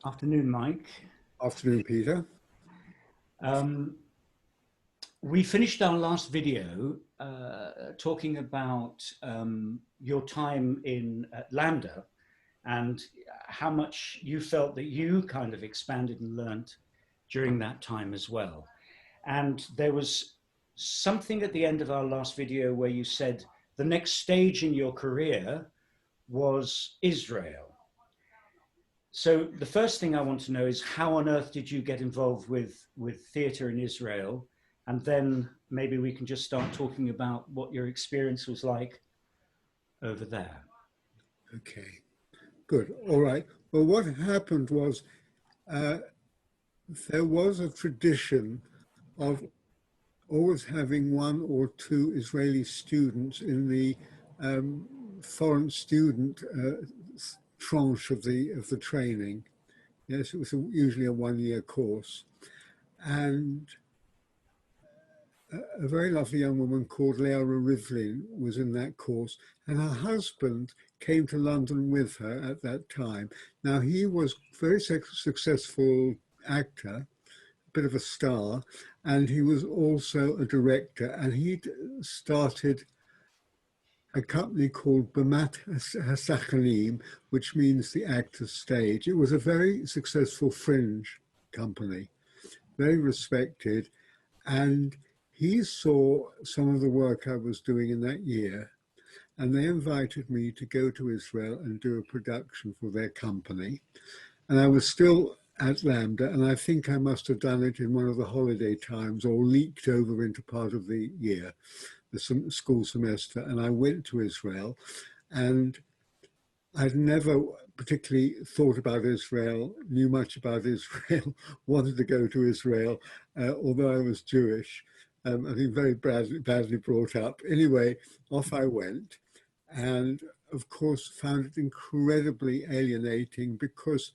Afternoon, Mike. Afternoon, Peter. Um, we finished our last video talking about your time in Lambda and how much you felt that you kind of expanded and learnt during that time as well. And there was something at the end of our last video where you said the next stage in your career was Israel. So the first thing I want to know is how on earth did you get involved with theatre in Israel? And then maybe we can just start talking about what your experience was like over there. Okay, good. All right. Well, what happened was there was a tradition of always having one or two Israeli students in the foreign student tranche of the training. Yes, it was usually a one-year course. And a very lovely young woman called Leah Rivlin was in that course, and her husband came to London with her at that time. Now, he was a very successful actor, a bit of a star, and he was also a director, and he'd started a company called Bamat Hasachanim, which means the actor's stage. It was a very successful fringe company, very respected, and he saw some of the work I was doing in that year, and they invited me to go to Israel and do a production for their company. And I was still at Lambda, and I think I must have done it in one of the holiday times or leaked over into part of the year, the school semester, and I went to Israel. And I'd never particularly thought about Israel, knew much about Israel, wanted to go to Israel, although I was Jewish. I think very badly brought up. Anyway, off I went, and of course found it incredibly alienating because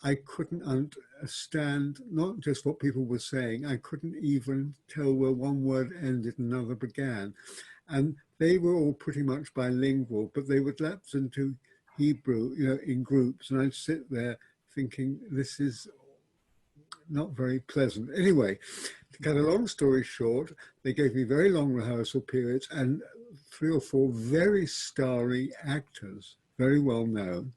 I couldn't understand not just what people were saying, I couldn't even tell where one word ended and another began. And they were all pretty much bilingual, but they would lapse into Hebrew, in groups, and I'd sit there thinking, this is not very pleasant. Anyway, to cut a long story short, they gave me very long rehearsal periods and 3 or 4 very starry actors, very well known,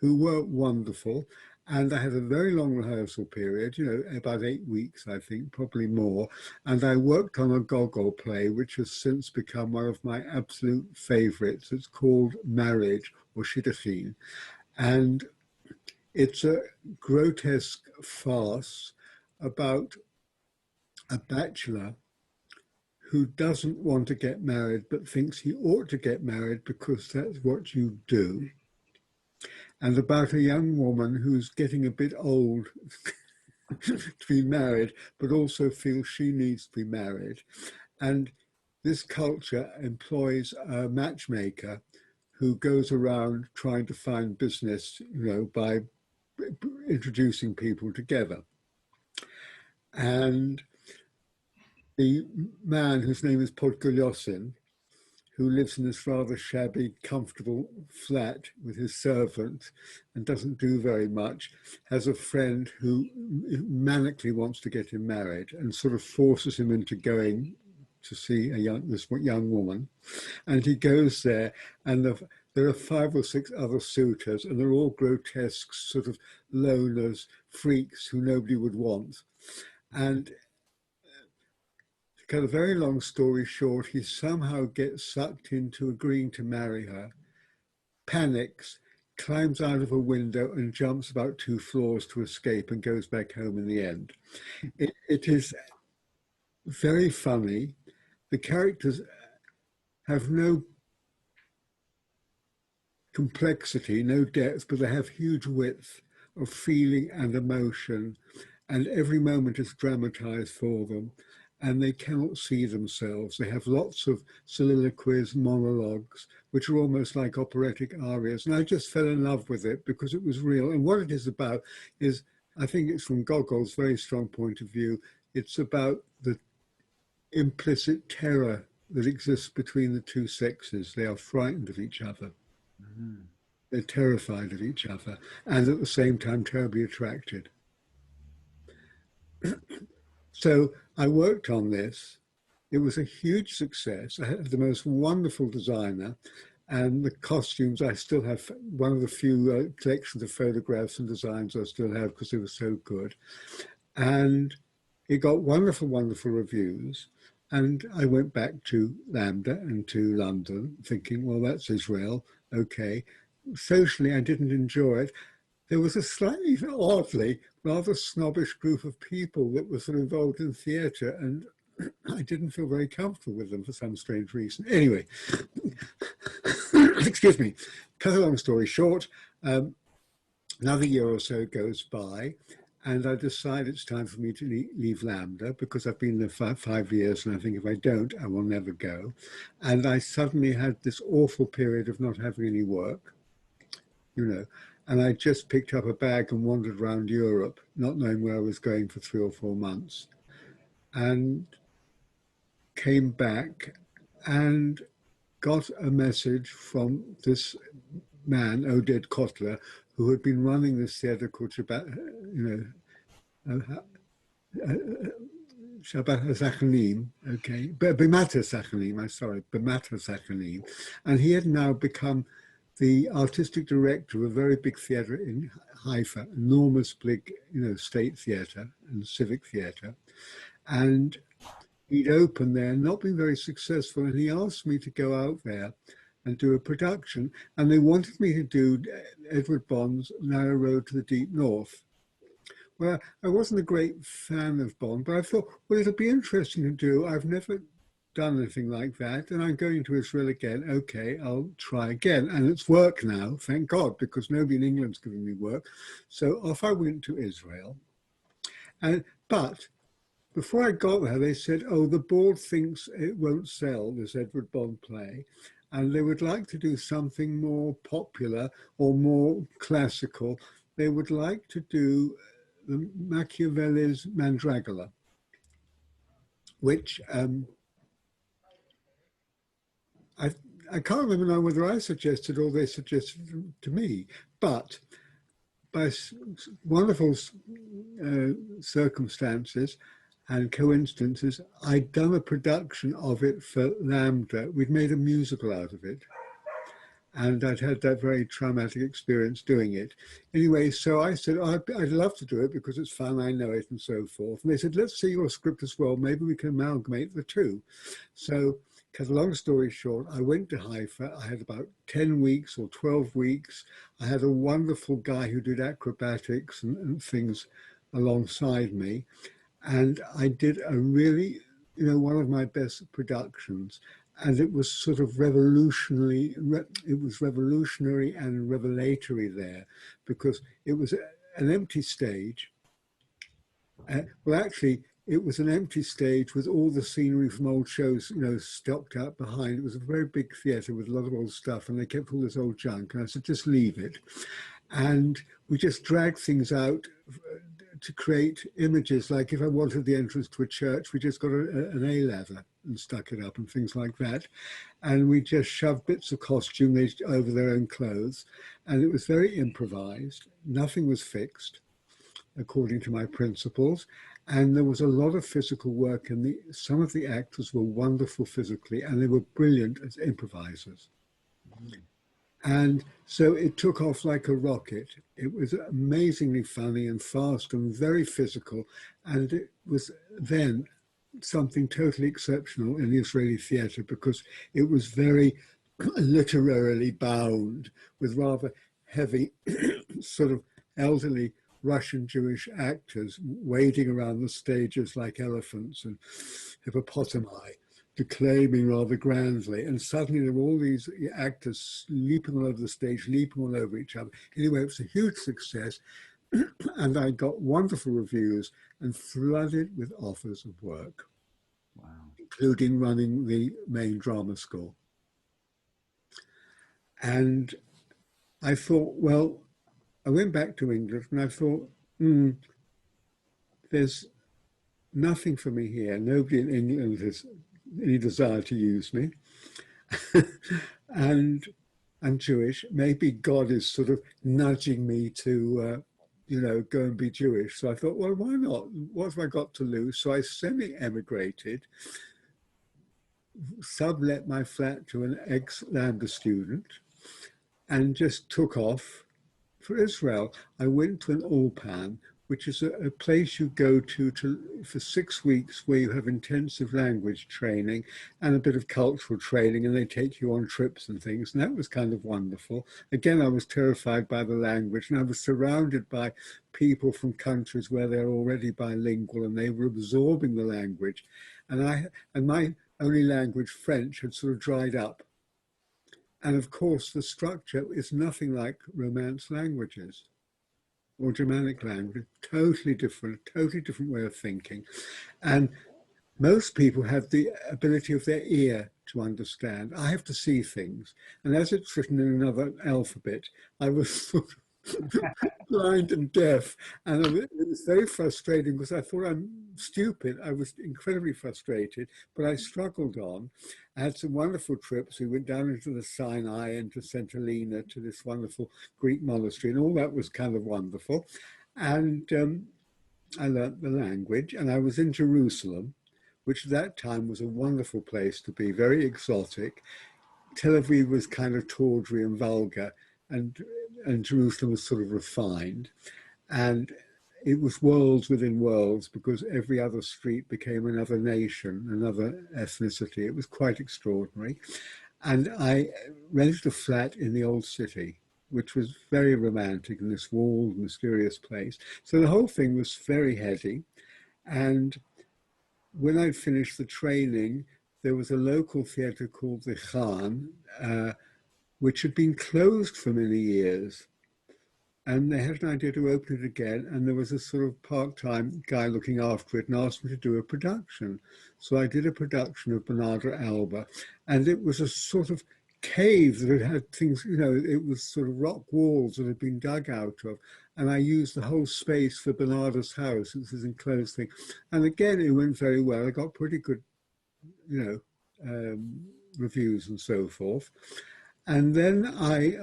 who were wonderful. And I had a very long rehearsal period, about 8 weeks, I think, probably more. And I worked on a Gogol play, which has since become one of my absolute favorites. It's called Marriage, or Shidduchim. And it's a grotesque farce about a bachelor who doesn't want to get married, but thinks he ought to get married because that's what you do. And about a young woman who's getting a bit old to be married, but also feels she needs to be married. And this culture employs a matchmaker who goes around trying to find business, by introducing people together. And the man, whose name is Podgolyosin, who lives in this rather shabby, comfortable flat with his servant and doesn't do very much, has a friend who manically wants to get him married and sort of forces him into going to see this young woman. And he goes there, and there are 5 or 6 other suitors, and they're all grotesque sort of loners, freaks who nobody would want. And to cut a very long story short, he somehow gets sucked into agreeing to marry her, panics, climbs out of a window and jumps about 2 floors to escape and goes back home in the end. It is very funny. The characters have no complexity, no depth, but they have huge width of feeling and emotion, and every moment is dramatized for them, and they cannot see themselves. They have lots of soliloquies, monologues, which are almost like operatic arias, and I just fell in love with it because it was real. And what it is about is, I think it's from Gogol's very strong point of view, it's about the implicit terror that exists between the 2 sexes. They are frightened of each other. Mm-hmm. They're terrified of each other and at the same time terribly attracted. So I worked on this. It was a huge success. I had the most wonderful designer, and the costumes, I still have one of the few collections of photographs and designs I still have because they were so good. And it got wonderful, wonderful reviews. And I went back to Lambda and to London thinking, well, that's Israel, okay. Socially, I didn't enjoy it. There was a slightly, oddly, rather snobbish group of people that were sort of involved in theatre, and I didn't feel very comfortable with them for some strange reason. Anyway, excuse me, cut a long story short, another year or so goes by, and I decide it's time for me to leave Lambda because I've been there for 5 years, and I think if I don't, I will never go. And I suddenly had this awful period of not having any work, you know, and I just picked up a bag and wandered around Europe, not knowing where I was going for 3 or 4 months, and came back and got a message from this man, Oded Kotler, who had been running this theatre called Shabbat, Shabbat HaZachanim, okay, Bimat HaZachanim, I'm sorry, Bimat HaZachanim, and he had now become the artistic director of a very big theatre in Haifa, enormous big, state theatre and civic theatre, and he'd opened there, not been very successful, and he asked me to go out there and do a production, and they wanted me to do Edward Bond's Narrow Road to the Deep North. Well, I wasn't a great fan of Bond, but I thought, well, it'll be interesting to do. I've never done anything like that, and I'm going to Israel again. Okay, I'll try again. And it's work now, thank God, because nobody in England's giving me work. So off I went to Israel. But before I got there, they said, oh, the board thinks it won't sell, this Edward Bond play, and they would like to do something more popular or more classical. They would like to do the Machiavelli's Mandragola, which I can't remember now whether I suggested or they suggested to me, but by wonderful circumstances and coincidences, I'd done a production of it for Lambda. We'd made a musical out of it. And I'd had that very traumatic experience doing it. Anyway, so I said, oh, I'd love to do it because it's fun, I know it, and so forth. And they said, let's see your script as well. Maybe we can amalgamate the two. So, cut a long story short, I went to Haifa. I had about 10 weeks or 12 weeks. I had a wonderful guy who did acrobatics and things alongside me. And I did a really, one of my best productions. And it was sort of revolutionary. It was revolutionary and revelatory there, because it was an empty stage. Well, actually, it was an empty stage with all the scenery from old shows, stocked up behind. It was a very big theatre with a lot of old stuff, and they kept all this old junk. And I said, just leave it. And we just dragged things out to create images. Like if I wanted the entrance to a church, we just got an A-leather and stuck it up and things like that. And we just shoved bits of costume over their own clothes. And it was very improvised. Nothing was fixed according to my principles. And there was a lot of physical work, and some of the actors were wonderful physically, and they were brilliant as improvisers. And so it took off like a rocket. It was amazingly funny and fast and very physical. And it was then something totally exceptional in the Israeli theatre, because it was very literarily bound with rather heavy, sort of elderly Russian Jewish actors wading around the stages like elephants and hippopotami, declaiming rather grandly. And suddenly there were all these actors leaping all over the stage, leaping all over each other. Anyway, it was a huge success. And I got wonderful reviews and flooded with offers of work, wow, including running the main drama school. And I thought, well, I went back to England and I thought, there's nothing for me here. Nobody in England has any desire to use me. And and Jewish. Maybe God is sort of nudging me to, you know, go and be Jewish. So I thought, well, why not? What have I got to lose? So I semi-emigrated, sublet my flat to an ex-Lander student, and just took off for Israel. I went to an Ulpan, which is a place you go to for 6 weeks where you have intensive language training and a bit of cultural training, and they take you on trips and things. And that was kind of wonderful. Again, I was terrified by the language, and I was surrounded by people from countries where they're already bilingual and they were absorbing the language. And my only language, French, had sort of dried up. And of course, the structure is nothing like Romance languages or Germanic language, totally different way of thinking. And most people have the ability of their ear to understand. I have to see things. And as it's written in another alphabet, I was sort of blind and deaf. And it was very frustrating because I thought I'm stupid. I was incredibly frustrated, but I struggled on. I had some wonderful trips. We went down into the Sinai and to St. Helena, to this wonderful Greek monastery, and all that was kind of wonderful. And I learnt the language, and I was in Jerusalem, which at that time was a wonderful place to be, very exotic. Tel Aviv was kind of tawdry and vulgar, and Jerusalem was sort of refined. And it was worlds within worlds because every other street became another nation, another ethnicity. It was quite extraordinary. And I rented a flat in the old city, which was very romantic in this walled, mysterious place. So the whole thing was very heady. And when I finished the training, there was a local theatre called the Khan, which had been closed for many years. And they had an idea to open it again, and there was a sort of part-time guy looking after it and asked me to do a production. So I did a production of Bernarda Alba, and it was a sort of cave that had things, you know, it was sort of rock walls that had been dug out of, and I used the whole space for Bernarda's house. It was this enclosed thing. And again, it went very well. I got pretty good, you know, reviews and so forth. And then I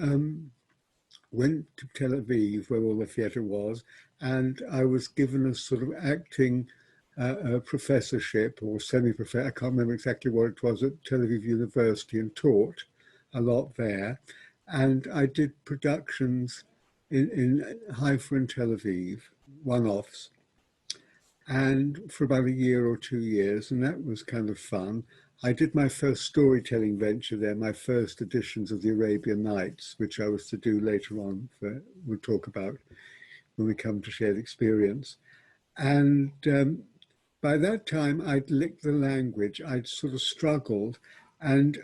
went to Tel Aviv, where all the theatre was, and I was given a sort of acting professorship or semi-professor, I can't remember exactly what it was, at Tel Aviv University, and taught a lot there. And I did productions in Haifa and Tel Aviv, one-offs, and for about a year or 2 years, and that was kind of fun. I did my first storytelling venture there, my first editions of the Arabian Nights, which I was to do later on, we'll talk about when we come to shared experience. And by that time, I'd licked the language, I'd sort of struggled, and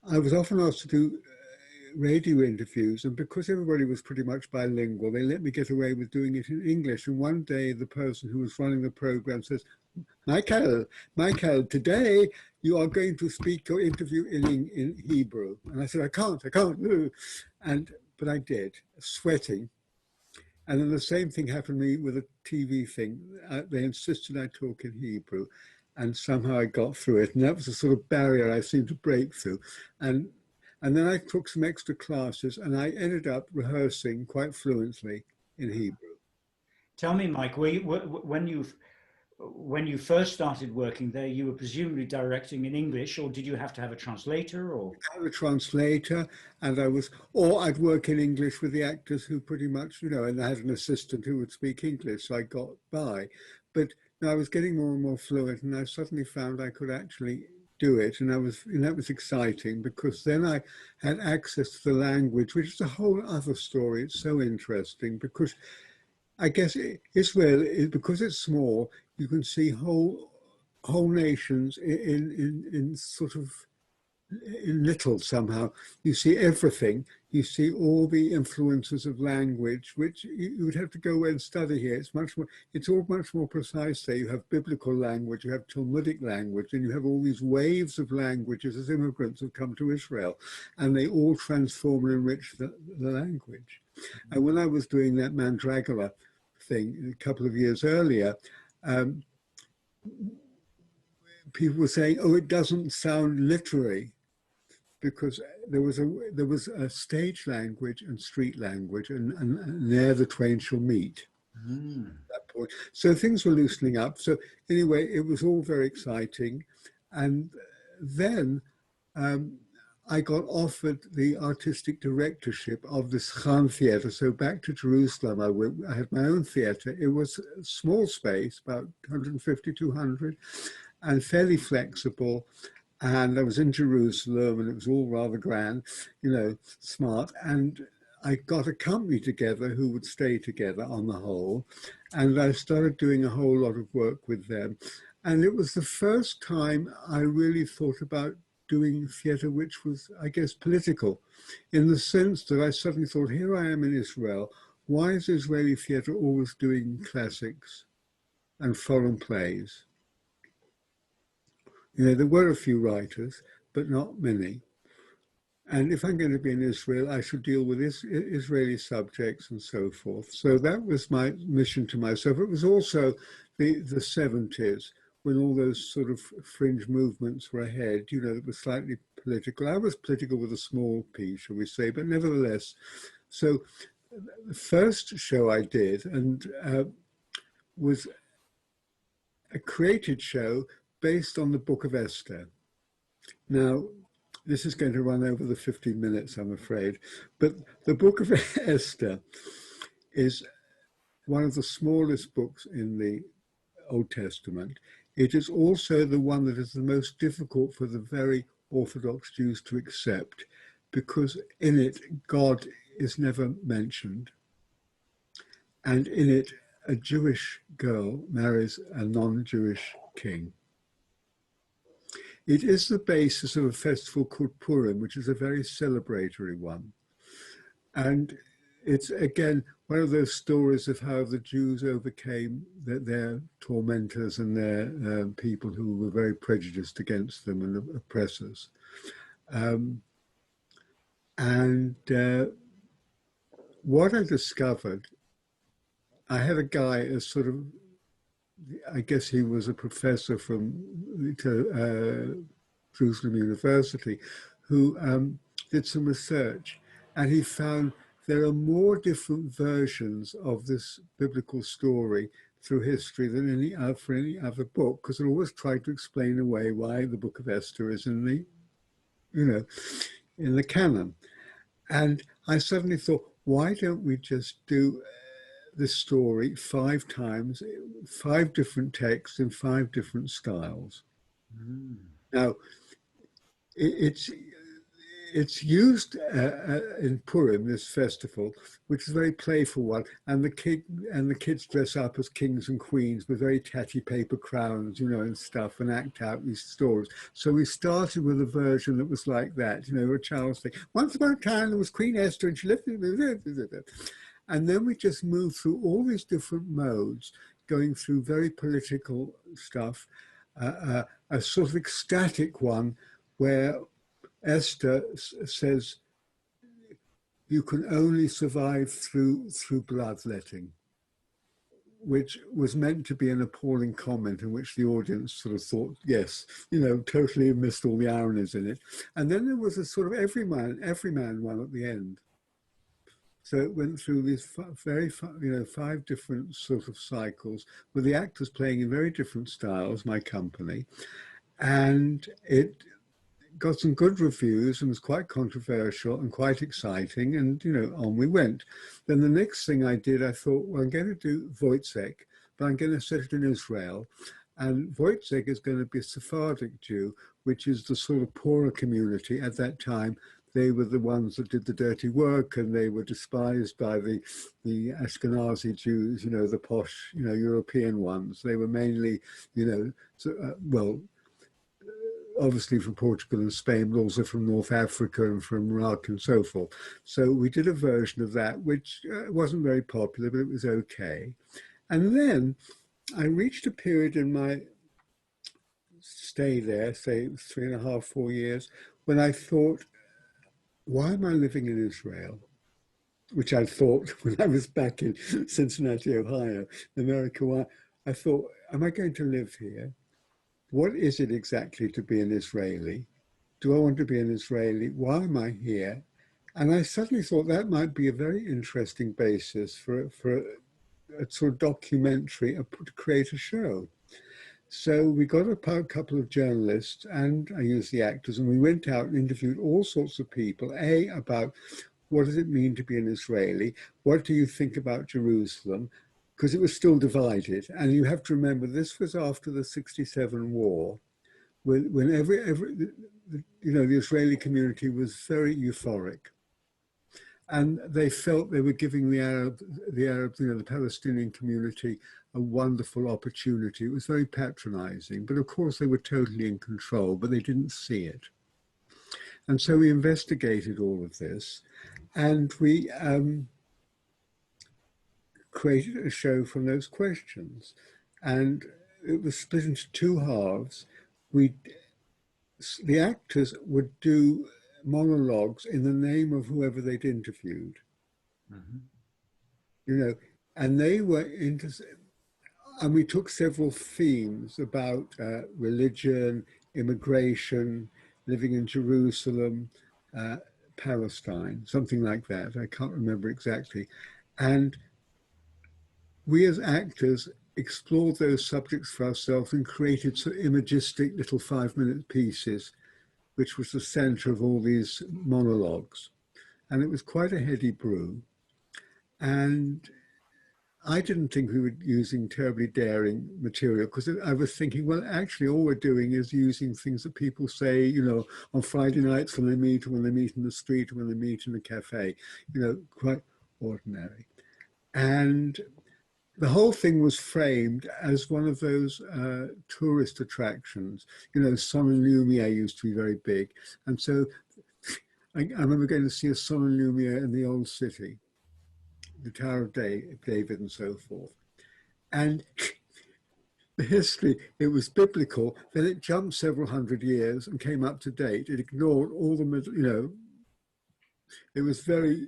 I was often asked to do radio interviews, and because everybody was pretty much bilingual, they let me get away with doing it in English. And one day, the person who was running the program says, Michael, today you are going to speak your interview in Hebrew. And I said, I can't. But I did, sweating. And then the same thing happened to me with a TV thing. They insisted I talk in Hebrew, and somehow I got through it. And that was a sort of barrier I seemed to break through. And then I took some extra classes, and I ended up rehearsing quite fluently in Hebrew. Tell me, Mike, when you first started working there, you were presumably directing in English, or did you have to have a translator? Or I had a translator, and I'd work in English with the actors who pretty much, you know, and I had an assistant who would speak English, so I got by. But I was getting more and more fluent, and I suddenly found I could actually do it, and that was exciting, because then I had access to the language, which is a whole other story. It's so interesting because I guess Israel, because it's small, you can see whole nations in sort of in little somehow. You see everything. You see all the influences of language, which you would have to go away and study here. It's all much more precise there. You have biblical language, you have Talmudic language, and you have all these waves of languages as immigrants have come to Israel, and they all transform and enrich the language. And when I was doing that Mandragora thing a couple of years earlier, people were saying, oh, it doesn't sound literary, because there was a stage language and street language, and there the twain shall meet. Mm. At that point, so things were loosening up. So anyway, it was all very exciting, and then I got offered the artistic directorship of this Khan Theatre. So back to Jerusalem, I had my own theatre. It was a small space, about 150, 200, and fairly flexible. And I was in Jerusalem, and it was all rather grand, smart. And I got a company together who would stay together on the whole. And I started doing a whole lot of work with them. And it was the first time I really thought about doing theatre which was, I guess, political, in the sense that I suddenly thought, here I am in Israel. Why is Israeli theatre always doing classics and foreign plays? There were a few writers, but not many. And if I'm going to be in Israel, I should deal with Israeli subjects and so forth. So that was my mission to myself. It was also the 70s, when all those sort of fringe movements were ahead, that was slightly political. I was political with a small p, shall we say, but nevertheless. So the first show I did was a created show based on the Book of Esther. Now, this is going to run over the 15 minutes, I'm afraid, but the Book of Esther is one of the smallest books in the Old Testament. It is also the one that is the most difficult for the very Orthodox Jews to accept, because in it, God is never mentioned. And in it, a Jewish girl marries a non-Jewish king. It is the basis of a festival called Purim, which is a very celebratory one. And it's, again, one of those stories of how the Jews overcame their tormentors and their people who were very prejudiced against them and oppressors. What I discovered, I had a guy, a sort of, I guess he was a professor from Crucible University, who did some research, and he found there are more different versions of this biblical story through history than any other book, because it always tried to explain away why the Book of Esther is in the canon. And I suddenly thought, why don't we just do this story 5 times, 5 different texts in 5 different styles? Mm. Now, it's used in Purim, this festival, which is a very playful one, and the kids dress up as kings and queens with very tatty paper crowns, and stuff, and act out these stories. So we started with a version that was like that, a child's thing. Once upon a time there was Queen Esther, and she lived. And then we just moved through all these different modes, going through very political stuff, a sort of ecstatic one where Esther says, you can only survive through bloodletting, which was meant to be an appalling comment in which the audience sort of thought, yes, totally missed all the ironies in it. And then there was a sort of everyman one at the end. So it went through these 5 different sort of cycles with the actors playing in very different styles, my company. And it got some good reviews and was quite controversial and quite exciting, and on we went. Then the next thing I did, I thought, well, I'm going to do Wojciech, but I'm going to set it in Israel, and Wojciech is going to be a Sephardic Jew, which is the sort of poorer community at that time. They were the ones that did the dirty work, and they were despised by the Ashkenazi Jews, the posh, European ones. They were mainly, obviously from Portugal and Spain, but also from North Africa and from Iraq and so forth. So we did a version of that, which wasn't very popular, but it was okay. And then I reached a period in my stay there, say it was 3.5, 4 years, when I thought, why am I living in Israel? Which I thought when I was back in Cincinnati, Ohio, America, I thought, am I going to live here? What is it exactly to be an Israeli? Do I want to be an Israeli? Why am I here? And I suddenly thought that might be a very interesting basis for a sort of documentary, to create a show. So we got a couple of journalists, and I used the actors, and we went out and interviewed all sorts of people, about what does it mean to be an Israeli? What do you think about Jerusalem? Because it was still divided. And you have to remember, this was after the 67 war, when the Israeli community was very euphoric. And they felt they were giving the Arab, the Palestinian community a wonderful opportunity. It was very patronizing, but of course they were totally in control, but they didn't see it. And so we investigated all of this, and we created a show from those questions. And it was split into two halves. The actors would do monologues in the name of whoever they'd interviewed. Mm-hmm. And they were into, and we took several themes about religion, immigration, living in Jerusalem, Palestine, something like that. I can't remember exactly. And we as actors explored those subjects for ourselves and created sort of imagistic little 5-minute pieces, which was the center of all these monologues. And it was quite a heady brew. And I didn't think we were using terribly daring material, because I was thinking, well, actually, all we're doing is using things that people say, on Friday nights when they meet, or when they meet in the street, or when they meet in a cafe, quite ordinary. And the whole thing was framed as one of those tourist attractions. Sun and Lumiere used to be very big. And so I remember going to see a Sun and Lumiere in the old city, the Tower of David and so forth. And the history, it was biblical, then it jumped several hundred years and came up to date. It ignored all the, it was very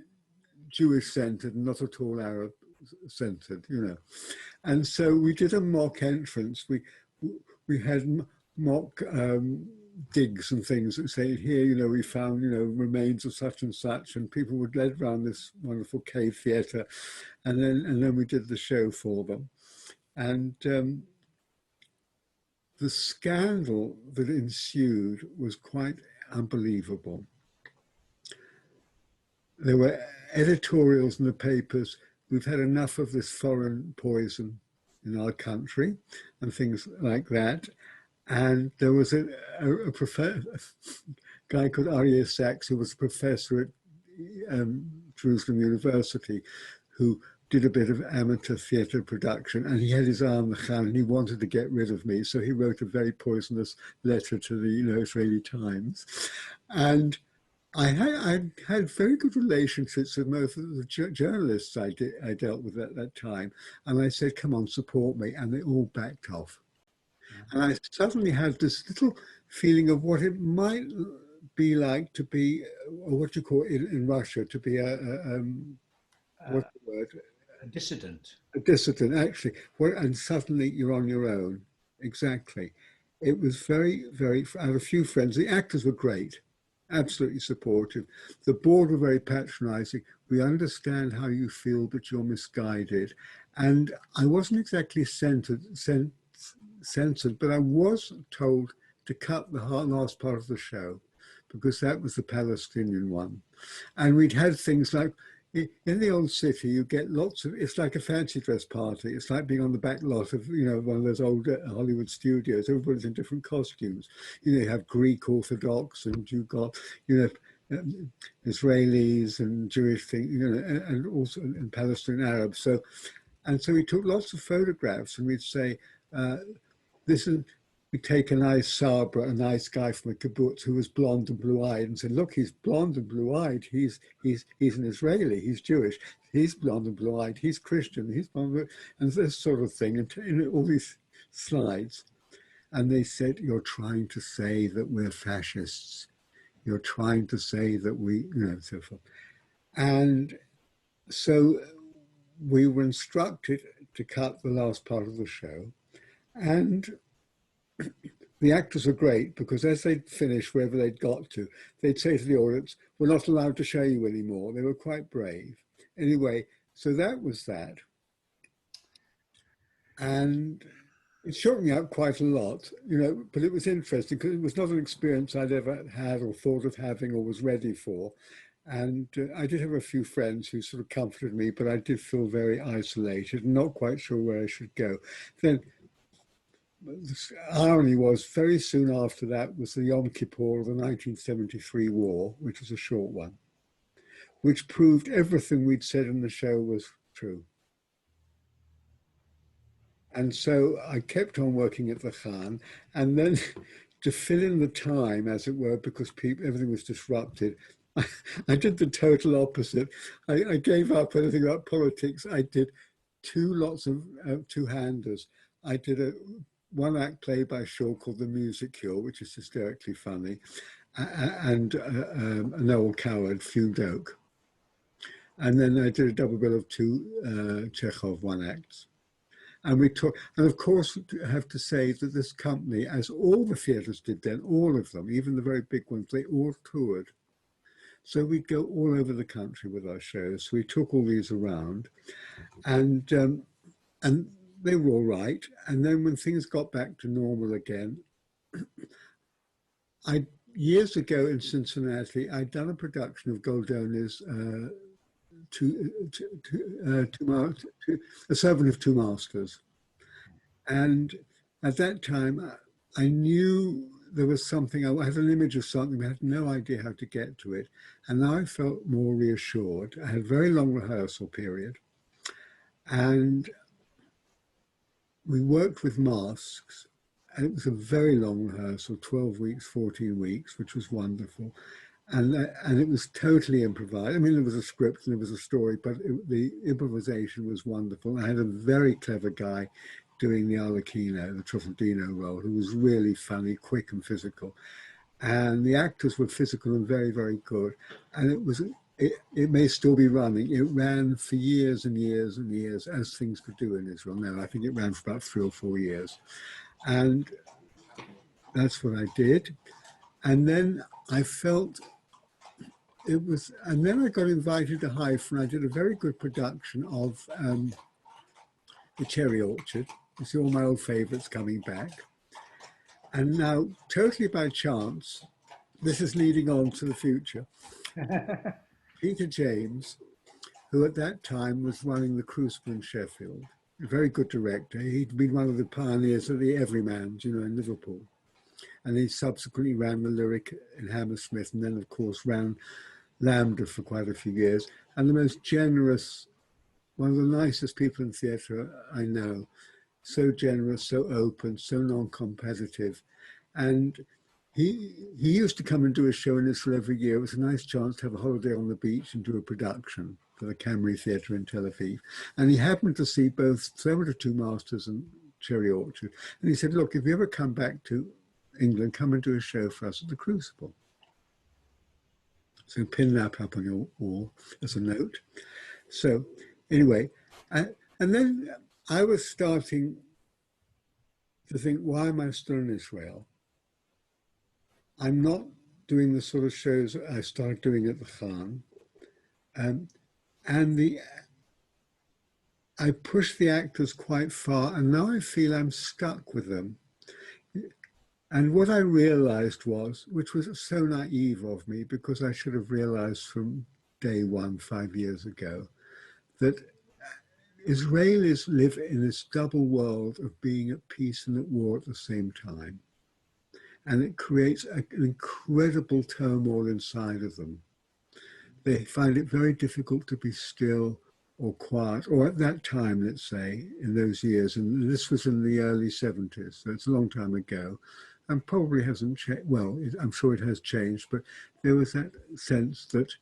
Jewish-centered and not at all Arab-centered, And so we did a mock entrance. We had mock digs and things that say, here, we found, remains of such and such, and people were led around this wonderful cave theatre, and then we did the show for them. And the scandal that ensued was quite unbelievable. There were editorials in the papers: we've had enough of this foreign poison in our country, and things like that. And there was a guy called Aryeh Sachs, who was a professor at Jerusalem University, who did a bit of amateur theatre production, and he had his eye on the Khan, and he wanted to get rid of me. So he wrote a very poisonous letter to the Israeli Times. And I had very good relationships with most of the journalists I dealt with at that time. And I said, come on, support me. And they all backed off. And I suddenly had this little feeling of what it might be like to be, or what you call it in Russia, to be what's the word? A dissident. A dissident, actually. And suddenly you're on your own. Exactly. It was very, very, I have a few friends. The actors were great, absolutely supportive. The board were very patronizing. We understand how you feel, but you're misguided. And I wasn't exactly censored, but I was told to cut the last part of the show, because that was the Palestinian one. And we'd had things like, in the old city, you get lots of, it's like a fancy dress party. It's like being on the back lot of, one of those old Hollywood studios. Everybody's in different costumes. You have Greek Orthodox, and you've got, Israelis and Jewish things, and also and Palestinian Arabs. So we took lots of photographs, and we'd say, we take a nice Sabra, a nice guy from a kibbutz who was blonde and blue-eyed, and said, look, he's blonde and blue-eyed. He's an Israeli. He's Jewish. He's blonde and blue-eyed. He's Christian. He's blonde, and this sort of thing, and in all these slides. And they said, you're trying to say that we're fascists. You're trying to say that we, so forth. And so we were instructed to cut the last part of the show. And the actors were great because as they'd finish wherever they'd got to, they'd say to the audience, "We're not allowed to show you anymore." They were quite brave. Anyway, so that was that. And it shook me up quite a lot, but it was interesting because it was not an experience I'd ever had or thought of having or was ready for. And I did have a few friends who sort of comforted me, but I did feel very isolated and not quite sure where I should go. Then the irony was very soon after that was the Yom Kippur of the 1973 war, which was a short one, which proved everything we'd said in the show was true. And so I kept on working at the Khan, and then to fill in the time, as it were, because everything was disrupted, I did the total opposite. I gave up anything about politics. I did two lots of two-handers. I did a one-act play by Shaw called The Music Cure, which is hysterically funny, and An Old Coward, Fugue Oak. And then I did a double bill of two Chekhov one-acts. And we talked, and of course, I have to say that this company, as all the theatres did then, all of them, even the very big ones, they all toured. So we'd go all over the country with our shows. So we took all these around, and they were all right. And then when things got back to normal again, years ago in Cincinnati, I'd done a production of Goldoni's A Servant of Two Masters. And at that time, I knew there was something, I had an image of something, but I had no idea how to get to it. And now I felt more reassured. I had a very long rehearsal period. And we worked with masks. And it was a very long rehearsal, 12 weeks, 14 weeks, which was wonderful. And it was totally improvised. I mean, there was a script and there was a story, but the improvisation was wonderful. I had a very clever guy doing the Arlecchino, the Truffaldino role, who was really funny, quick and physical. And the actors were physical and very, very good. And it may still be running. It ran for years and years and years, as things could do in Israel now. I think it ran for about 3 or 4 years. And that's what I did. And then I felt and then I got invited to Haifa, and I did a very good production of The Cherry Orchard. You see all my old favorites coming back. And now, totally by chance, this is leading on to the future. Peter James, who at that time was running the Crucible in Sheffield, a very good director. He'd been one of the pioneers of the Everymans, in Liverpool. And he subsequently ran the Lyric in Hammersmith, and then, of course, ran Lambda for quite a few years, and the most generous, one of the nicest people in theatre I know. So generous, so open, so non-competitive. And he used to come and do a show in Israel every year. It was a nice chance to have a holiday on the beach and do a production for the Camry Theatre in Tel Aviv. And he happened to see both Servant of Two Masters and Cherry Orchard. And he said, "Look, if you ever come back to England, come and do a show for us at the Crucible." So pin that up on your wall as a note. So anyway, and then I was starting to think, why am I still in Israel? I'm not doing the sort of shows I started doing at the Khan. I pushed the actors quite far, and now I feel I'm stuck with them. And what I realized was, which was so naive of me, because I should have realized from day one, 5 years ago, that Israelis live in this double world of being at peace and at war at the same time. And it creates an incredible turmoil inside of them. They find it very difficult to be still or quiet, or at that time, let's say, in those years, and this was in the early 70s, so it's a long time ago, and probably hasn't changed. Well, I'm sure it has changed, but there was that sense that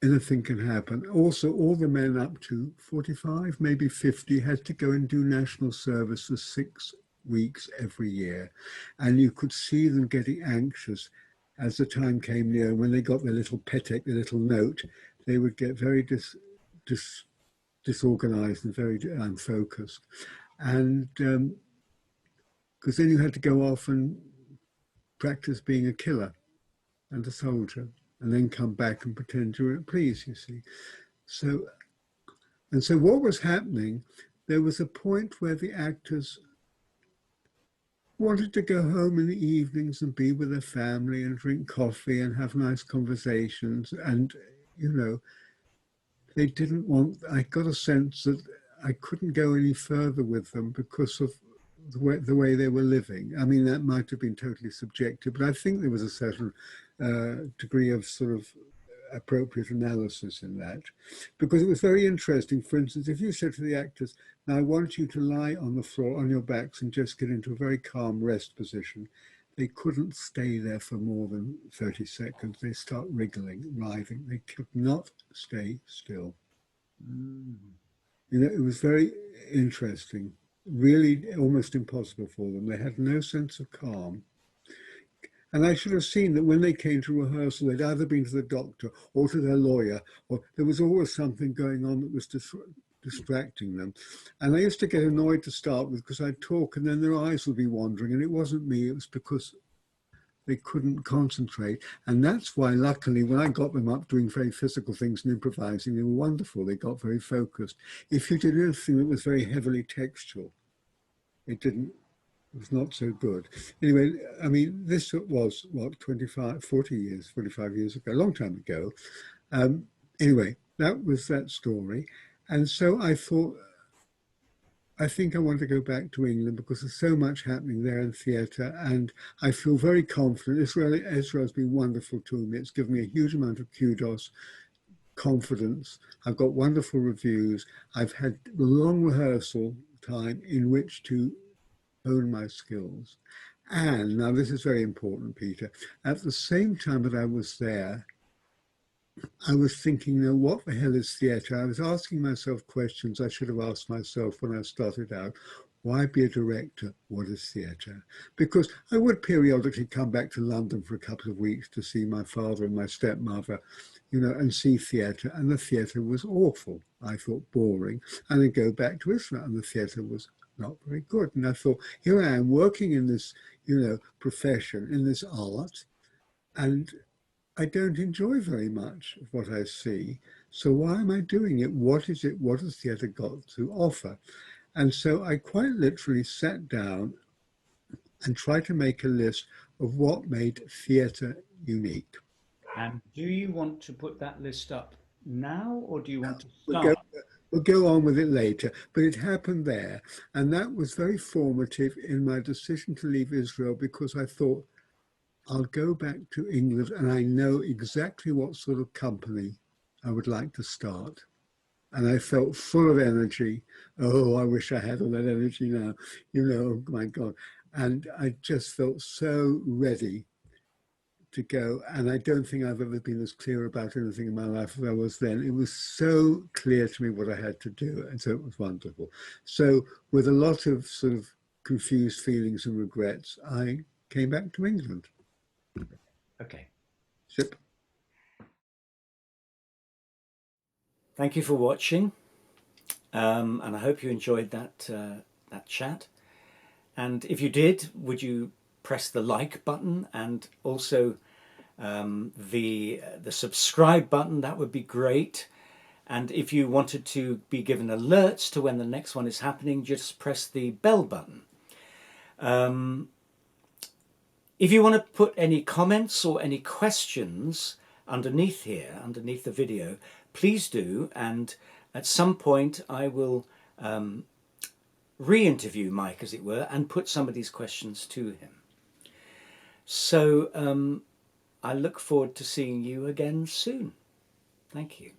anything can happen. Also, all the men up to 45, maybe 50, had to go and do national service for 6 weeks every year. And you could see them getting anxious as the time came near. When they got their little petek, their little note, they would get very disorganized and very unfocused. And because then you had to go off and practice being a killer and a soldier, and then come back and pretend you were at peace, you see. So, and so what was happening, there was a point where the actors wanted to go home in the evenings and be with their family and drink coffee and have nice conversations. And, you know, they didn't want, I got a sense that I couldn't go any further with them because of the way they were living. I mean, that might have been totally subjective, but I think there was a certain degree of sort of appropriate analysis in that, because it was very interesting. For instance, if you said to the actors, now I want you to lie on the floor on your backs and just get into a very calm rest position, they couldn't stay there for more than 30 seconds. They start wriggling, writhing. They could not stay still. You know, it was very interesting, really almost impossible for them. They had no sense of calm. And I should have seen that when they came to rehearsal, they'd either been to the doctor or to their lawyer, or there was always something going on that was distracting them. And I used to get annoyed to start with because I'd talk and then their eyes would be wandering, and it wasn't me, it was because they couldn't concentrate. And that's why, luckily, when I got them up doing very physical things and improvising, they were wonderful. They got very focused. If you did anything that was very heavily textual, it was not so good. Anyway, I mean, this was, what, 45 years ago, a long time ago. Anyway, that was that story. And so I thought, I think I want to go back to England because there's so much happening there in theatre, and I feel very confident. Israel's been wonderful to me. It's given me a huge amount of kudos, confidence. I've got wonderful reviews. I've had a long rehearsal time in which to hone my skills. And now this is very important, Peter. At the same time that I was there, I was thinking, you know, what the hell is theatre? I was asking myself questions I should have asked myself when I started out. Why be a director? What is theatre? Because I would periodically come back to London for a couple of weeks to see my father and my stepmother, you know, and see theatre. And the theatre was awful. I thought boring. And then go back to Israel and the theatre was not very good. And I thought, here I am working in this, you know, profession, in this art, and I don't enjoy very much of what I see. So why am I doing it? What is it? What has theatre got to offer? And so I quite literally sat down and tried to make a list of what made theatre unique. And do you want to put that list up now, or do you want to We'll start? we'll go on with it later, but it happened there. And that was very formative in my decision to leave Israel, because I thought, I'll go back to England and I know exactly what sort of company I would like to start. And I felt full of energy. Oh, I wish I had all that energy now, you know, oh my God. And I just felt so ready to go. And I don't think I've ever been as clear about anything in my life as I was then. It was so clear to me what I had to do. And so it was wonderful. So with a lot of sort of confused feelings and regrets, I came back to England. Okay. Yep. Thank you for watching, and I hope you enjoyed that chat. And if you did, would you press the like button and also the subscribe button? That would be great. And if you wanted to be given alerts to when the next one is happening, just press the bell button. If you want to put any comments or any questions underneath here, underneath the video, please do. And at some point I will re-interview Mike, as it were, and put some of these questions to him. So I look forward to seeing you again soon. Thank you.